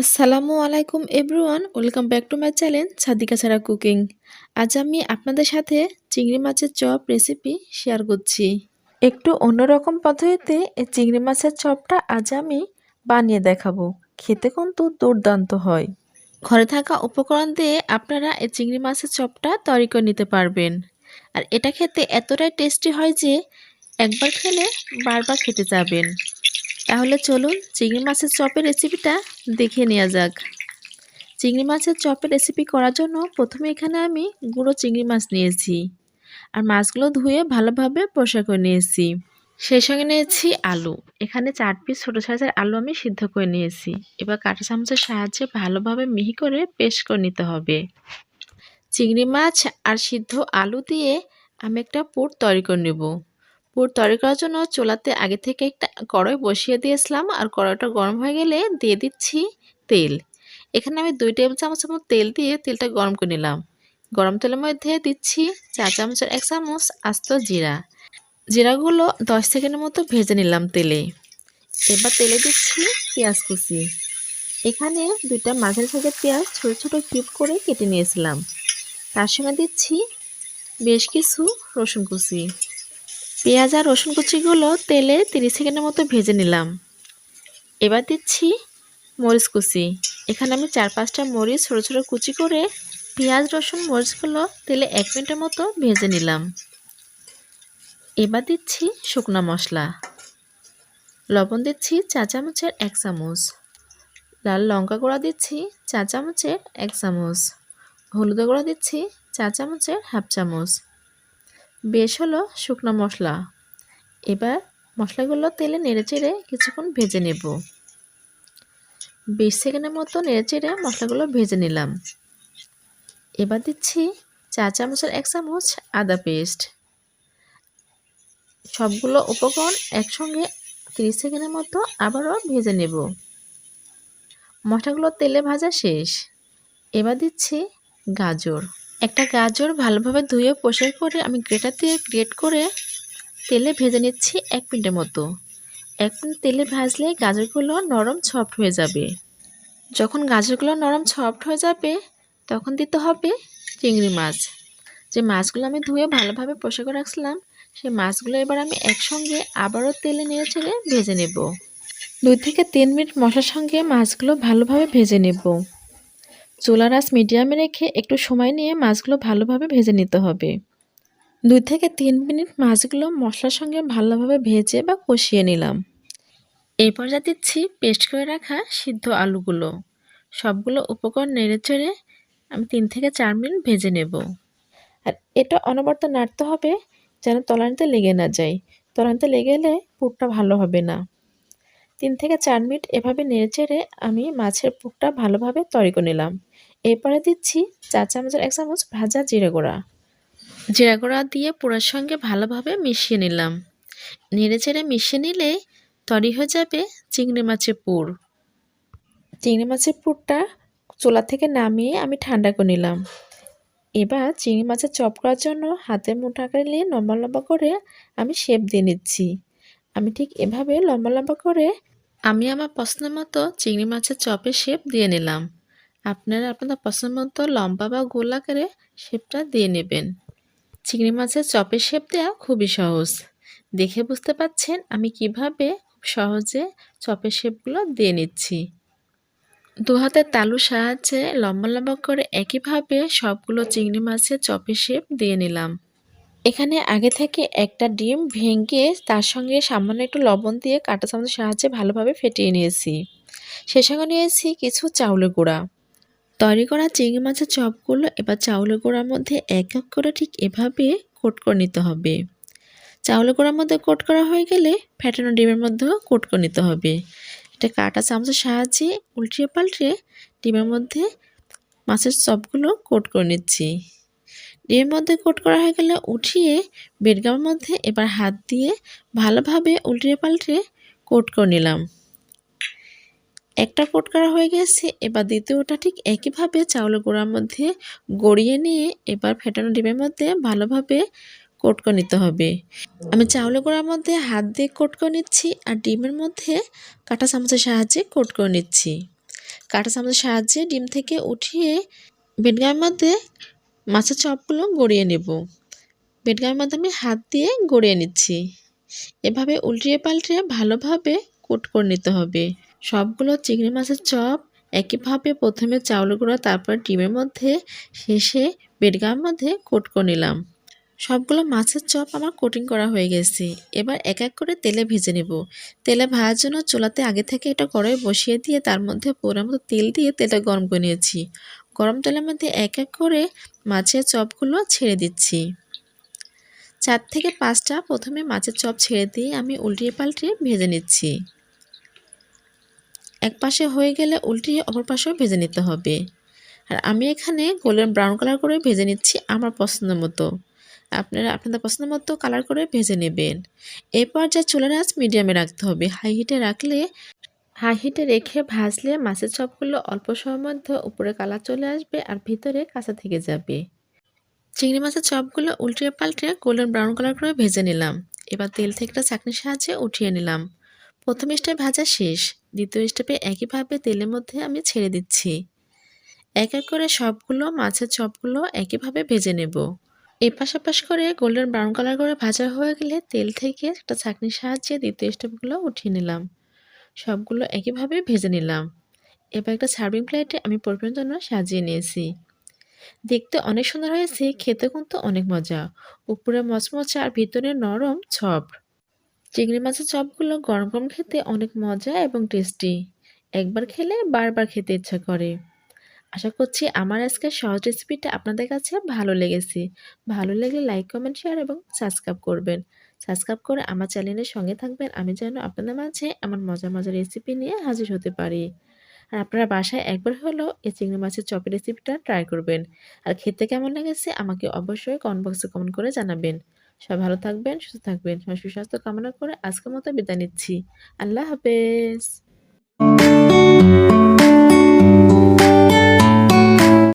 আসসালামু আলাইকুম everyone, welcome back to my channel Sadika ছাড়া কুকিং। আজ আমি আপনাদের সাথে চিংড়ি মাছের চপ রেসিপি শেয়ার করছি। একটু অন্যরকম পদ্ধতিতে এই চিংড়ি মাছের চপটা আজ আমি বানিয়ে দেখাবো। খেতে কিন্তু দুর্দান্ত হয়। ঘরে থাকা উপকরণ দিয়ে আপনারা এই চিংড়ি মাছের চপটা তৈরি করে নিতে পারবেন। আর এটা খেতে এতটাই টেস্টি হয় যে একবার খেলে বারবার খেতে যাবেন। তাহলে চলুন চিংড়ি মাছের চপের রেসিপিটা দেখে নেওয়া যাক। চিংড়ি মাছের চপের রেসিপি করার জন্য প্রথমে এখানে আমি গুঁড়ো চিংড়ি মাছ নিয়েছি আর মাছগুলো ধুয়ে ভালোভাবে পরিষ্কার করে নিয়েছি। সেই সঙ্গে নিয়েছি আলু। এখানে 4 পিস ছোটো সাইজের আলু আমি সিদ্ধ করে নিয়েছি। এবার কাঁটা চামচের সাহায্যে ভালোভাবে মিহি করে পেস্ট করে নিতে হবে। চিংড়ি মাছ আর সিদ্ধ আলু দিয়ে আমি একটা পুর তৈরি করে নেব। পুর তৈরি করার জন্য চুলাতে আগে থেকে একটা কড়াই বসিয়ে দিয়েছিলাম আর কড়াইটা গরম হয়ে গেলে দিয়ে দিচ্ছি তেল। এখানে আমি 2 টেবিল চামচ মতো তেল দিয়ে তেলটা গরম করে নিলাম। গরম তেলের মধ্যে দিচ্ছি 4 চামচের 1 চামচ আস্ত জিরা। জিরাগুলো 10 সেকেন্ডের মতো ভেজে নিলাম তেলে। এবার তেলে দিচ্ছি পেঁয়াজ কুচি। এখানে 2টা মাঝারি সাইজের পেঁয়াজ ছোট ছোট কিউব করে কেটে নিয়েছিলাম। তার সঙ্গে দিচ্ছি বেশ কিছু রসুন কুচি। পেঁয়াজ আর রসুন কুচিগুলো তেলে 30 সেকেন্ডের মতো ভেজে নিলাম। এবার দিচ্ছি মরিচ কুচি। এখানে আমি 4-5টা মরিচ ছোট ছোট কুচি করে পেঁয়াজ রসুন মরিচগুলো তেলে 1 মিনিটের মতো ভেজে নিলাম। এবার দিচ্ছি শুকনো মশলা। লবণ দিচ্ছি 4 চামচের 1 চামচ। লাল লঙ্কা গুঁড়া দিচ্ছি 4 চামচের 1 চামচ। হলুদ গুঁড়া দিচ্ছি 4 চামচের হাফ চামচ। বেশ হলো শুকনো মশলা। এবার মশলাগুলো তেলে নেড়েচেড়ে কিছুক্ষণ ভেজে নেব। 20 সেকেন্ডের মতো নেড়েচেড়ে মশলাগুলো ভেজে নিলাম। এবার দিচ্ছি 4 চামচের 1 চামচ আদা পেস্ট। সবগুলো উপকরণ একসঙ্গে 30 সেকেন্ডের মতো আবারও ভেজে নেব। মশলাগুলো তেলে ভাজা শেষ। এবার দিচ্ছি গাজর। একটা গাজর ভালোভাবে ধুয়ে পরিষ্কার করে আমি গ্রেটার দিয়ে গ্রেট করে তেলে ভেজে নিচ্ছি 1 মিনিটের মতো। 1 মিনিট তেলে ভাজলে গাজরগুলো নরম সফট হয়ে যাবে। যখন গাজরগুলো নরম সফট হয়ে যাবে তখন দিতে হবে চিংড়ি মাছ। যে মাছগুলো আমি ধুয়ে ভালোভাবে পরিষ্কার করে রাখছিলাম সেই মাছগুলো এবার আমি একসঙ্গে আবারও তেলে নেড়েচেড়ে ভেজে নেব। 2 থেকে 3 মিনিট মশলার সঙ্গে মাছগুলো ভালোভাবে ভেজে নেব। চুলার আঁচ মিডিয়ামে রেখে একটু সময় নিয়ে মাছগুলো ভালোভাবে ভেজে নিতে হবে। 2 থেকে 3 মিনিট মাছগুলো মশলার সঙ্গে ভালোভাবে ভেজে বা কষিয়ে নিলাম। এরপর যা দিচ্ছি পেস্ট করে রাখা সিদ্ধ আলুগুলো। সবগুলো উপকরণ নেড়েচেড়ে আমি 3 থেকে 4 মিনিট ভেজে নেব। আর এটা অনবরত নাড়তে হবে যেন তলানিতে লেগে না যায়। তলানিতে লেগে গেলে পুরটা ভালো হবে না। 3 থেকে 4 মিনিট এভাবে নেড়েচেড়ে আমি মাছের পুরটা ভালোভাবে তৈরি করে নিলাম। এরপরে দিচ্ছি 4 চামচের 1 চামচ ভাজা জিরা গুঁড়া। জিরা গুঁড়া দিয়ে পুরের সঙ্গে ভালোভাবে মিশিয়ে নিলাম। নেড়েচেড়ে মিশিয়ে নিলে তৈরি হয়ে যাবে চিংড়ি মাছের পুর। চিংড়ি মাছের পুরটা চুলা থেকে নামিয়ে আমি ঠান্ডা করে নিলাম। এবার চিংড়ি মাছের চপ করার জন্য হাতের মুঠো আকারে নিয়ে লম্বা লম্বা করে আমি শেপ দিয়ে নিচ্ছি। আমি ঠিক এভাবে লম্বা লম্বা করে আমি আমার পছন্দ মতো চিংড়ি মাছের চপের শেপ দিয়ে নিলাম। আপনারা আপনাদের পছন্দ মতো লম্বা বা গোল আকারে শেপটা দিয়ে নেবেন। চিংড়ি মাছের চপের শেপ দেওয়া খুবই সহজ। দেখে বুঝতে পাচ্ছেন আমি কিভাবে খুব সহজে চপের শেপগুলো দিয়ে নিচ্ছি। 2 হাতের তালুর সাহায্যে লম্বা লম্বা করে একইভাবে সবগুলো চিংড়ি মাছের চপের শেপ দিয়ে নিলাম। এখানে আগে থেকে একটা ডিম ভেঙে তার সঙ্গে সামান্য একটু লবণ দিয়ে কাঁটা চামচের সাহায্যে ভালোভাবে ফেটিয়ে নিয়েছি। সেই সঙ্গে নিয়েছি কিছু চাউলের গুঁড়া। তৈরি করা চিংড়ি মাছের চপগুলো এবার চাউলের গুঁড়ার মধ্যে এক এক করে ঠিক এভাবে কোট করে নিতে হবে। চাউলের গুঁড়ার মধ্যে কোট করা হয়ে গেলে ফেটানো ডিমের মধ্যেও কোট করে নিতে হবে। এটা কাঁটা চামচের সাহায্যে উল্টিয়ে পাল্টে ডিমের মধ্যে মাছের চপগুলো কোট করে নিচ্ছি। ডিমের মধ্যে কোট করা হয়ে গেলে উঠিয়ে বেডগামের মধ্যে এবার হাত দিয়ে ভালোভাবে উল্টিয়ে পাল্টে কোট করে নিলাম। একটা কোট করা হয়ে গেছে, এবার দ্বিতীয়টা ঠিক একইভাবে চাউলের গুঁড়ার মধ্যে গড়িয়ে নিয়ে এবার ফেটানো ডিমের মধ্যে ভালোভাবে কোট করে নিতে হবে। আমি চাউলের গুঁড়ার মধ্যে হাত দিয়ে কোট করে নিচ্ছি আর ডিমের মধ্যে কাঁটা চামচের সাহায্যে কোট করে নিচ্ছি। কাঁটা চামচের সাহায্যে ডিম থেকে উঠিয়ে বেডগামের মধ্যে মাছের চপগুলো গড়িয়ে নেব। বেডগামের মধ্যে আমি হাত দিয়ে গড়িয়ে নিচ্ছি। এভাবে উল্টিয়ে পাল্টে ভালোভাবে কোট করে নিতে হবে। সবগুলো চিংড়ি মাছের চপ একইভাবে প্রথমে চাউলের গুঁড়া, তারপর ডিমের মধ্যে, শেষে বেডগামের মধ্যে কোট করে নিলাম। সবগুলো মাছের চপ আমার কোটিং করা হয়ে গেছে। এবার এক এক করে তেলে ভেজে নেব। তেলে ভাজার জন্য চুলাতে আগে থেকে একটা কড়াই বসিয়ে দিয়ে তার মধ্যে পরিমাণ মতো তেল দিয়ে তেলটা গরম করে নিয়েছি। গরম তেলের মধ্যে এক এক করে মাছের চপগুলো ছেড়ে দিচ্ছি। 4 থেকে 5টা প্রথমে মাছের চপ ছেড়ে দিয়ে আমি উল্টিয়ে পাল্টিয়ে ভেজে নিচ্ছি। এক পাশে হয়ে গেলে উল্টিয়ে অপর পাশেও ভেজে নিতে হবে। আর আমি এখানে গোল্ডেন ব্রাউন কালার করে ভেজে নিচ্ছি আমার পছন্দ মতো। আপনারা আপনাদের পছন্দ মতো কালার করে ভেজে নেবেন। এরপর যা চুলার আঁচ মিডিয়ামে রাখতে হবে। হাই হিটে রেখে ভাজলে মাছের চপগুলো অল্প সময়ের মধ্যে উপরে কালার চলে আসবে আর ভিতরে কাঁচা থেকে যাবে। চিংড়ি মাছের চপগুলো উল্টিয়ে পাল্টে গোল্ডেন ব্রাউন কালার করে ভেজে নিলাম। এবার তেল থেকে একটা চাকনির সাহায্যে উঠিয়ে নিলাম। প্রথম স্টেপ ভাজা শেষ। দ্বিতীয় স্টেপে একইভাবে তেলের মধ্যে আমি ছেড়ে দিচ্ছি। এক এক করে সবগুলো মাছের চপগুলো একইভাবে ভেজে নেব। এপাশ ওপাশ করে গোল্ডেন ব্রাউন কালার করে ভাজা হয়ে গেলে তেল থেকে একটা ছাঁকনির সাহায্যে দ্বিতীয় স্টেপগুলো উঠিয়ে নিলাম। সবগুলো একইভাবে ভেজে নিলাম। এবার একটা সার্ভিং প্লেটে আমি পরিবেশনের জন্য সাজিয়ে নিয়েছি। দেখতে অনেক সুন্দর হয়েছে, খেতে কিন্তু অনেক মজা। উপরে মচমচে আর ভিতরে নরম চপ। চিংড়ি মাছের চপগুলো গরম গরম খেতে অনেক মজা এবং টেস্টি। একবার খেলে বারবার খেতে ইচ্ছা করে। আশা করছি আমার আজকের সহজ রেসিপিটা আপনাদের কাছে ভালো লেগেছে। ভালো লাগলে লাইক, কমেন্ট, শেয়ার এবং সাবস্ক্রাইব করবেন। সাবস্ক্রাইব করে আমার চ্যানেলের সঙ্গে থাকবেন। আমি যেন আপনাদের মাঝে এমন মজার মজার রেসিপি নিয়ে হাজির হতে পারি। আর আপনারা বাসায় একবার হলেও এই চিংড়ি মাছের চপের রেসিপিটা ট্রাই করবেন। আর খেতে কেমন লেগেছে আমাকে অবশ্যই কমেন্ট বক্সে কমেন্ট করে জানাবেন। সবাই ভালো থাকবেন, সুস্থ থাকবেন। সবার সুস্বাস্থ্য কামনা করে আজকের মতো বিদায় নিচ্ছি। আল্লাহ হাফেজ।